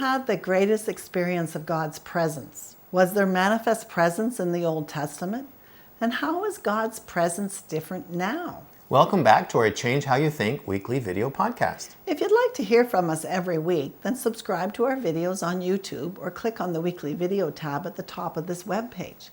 had the greatest experience of God's presence? Was there manifest presence in the Old Testament? And how is God's presence different now? Welcome back to our Change How You Think weekly video podcast. If you'd like to hear from us every week, then subscribe to our videos on YouTube or click on the weekly video tab at the top of this webpage.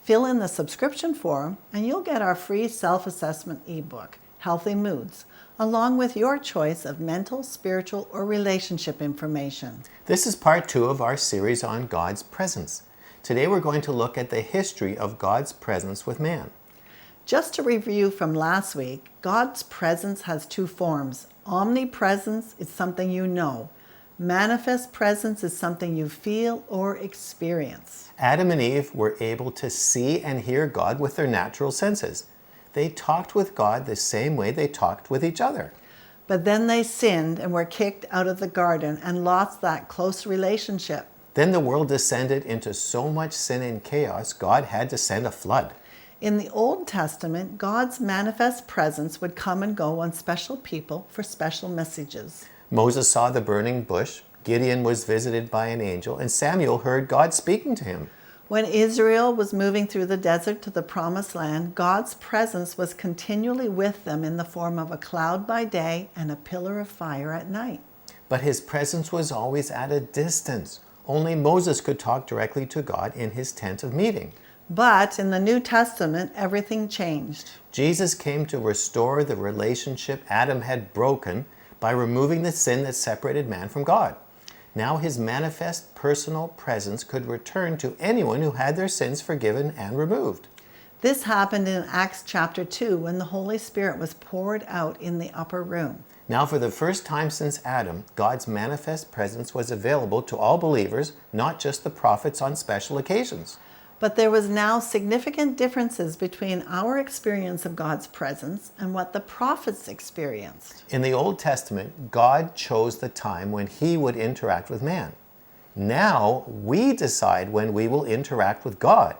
Fill in the subscription form and you'll get our free self-assessment ebook, Healthy Moods, along with your choice of mental, spiritual, or relationship information. This is part 2 of our series on God's presence. Today we're going to look at the history of God's presence with man. Just to review from last week, God's presence has 2 forms. Omnipresence is something you know. Manifest presence is something you feel or experience. Adam and Eve were able to see and hear God with their natural senses. They talked with God the same way they talked with each other. But then they sinned and were kicked out of the garden and lost that close relationship. Then the world descended into so much sin and chaos, God had to send a flood. In the Old Testament, God's manifest presence would come and go on special people for special messages. Moses saw the burning bush, Gideon was visited by an angel, and Samuel heard God speaking to him. When Israel was moving through the desert to the Promised Land, God's presence was continually with them in the form of a cloud by day and a pillar of fire at night. But his presence was always at a distance. Only Moses could talk directly to God in his tent of meeting. But in the New Testament, everything changed. Jesus came to restore the relationship Adam had broken by removing the sin that separated man from God. Now his manifest personal presence could return to anyone who had their sins forgiven and removed. This happened in Acts chapter 2 when the Holy Spirit was poured out in the upper room. Now for the first time since Adam, God's manifest presence was available to all believers, not just the prophets on special occasions. But there was now significant differences between our experience of God's presence and what the prophets experienced. In the Old Testament, God chose the time when he would interact with man. Now we decide when we will interact with God.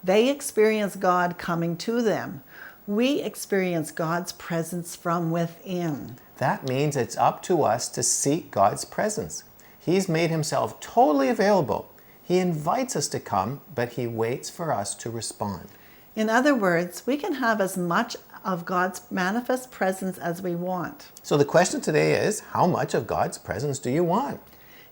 They experience God coming to them. We experience God's presence from within. That means it's up to us to seek God's presence. He's made himself totally available. He invites us to come, but he waits for us to respond. In other words, we can have as much of God's manifest presence as we want. So the question today is, how much of God's presence do you want?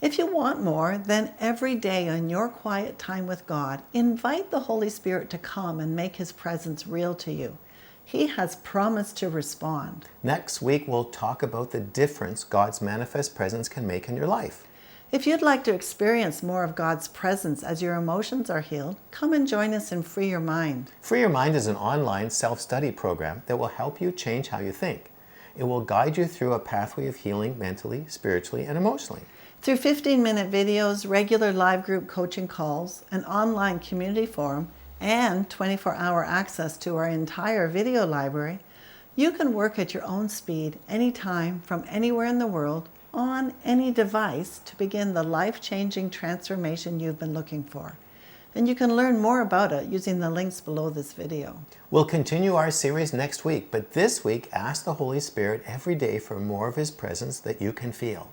If you want more, then every day in your quiet time with God, invite the Holy Spirit to come and make his presence real to you. He has promised to respond. Next week, we'll talk about the difference God's manifest presence can make in your life. If you'd like to experience more of God's presence as your emotions are healed, come and join us in Free Your Mind. Free Your Mind is an online self-study program that will help you change how you think. It will guide you through a pathway of healing mentally, spiritually, and emotionally. Through 15-minute videos, regular live group coaching calls, an online community forum, and 24-hour access to our entire video library, you can work at your own speed, anytime, from anywhere in the world, on any device to begin the life-changing transformation you've been looking for. And you can learn more about it using the links below this video. We'll continue our series next week, but this week, ask the Holy Spirit every day for more of his presence that you can feel.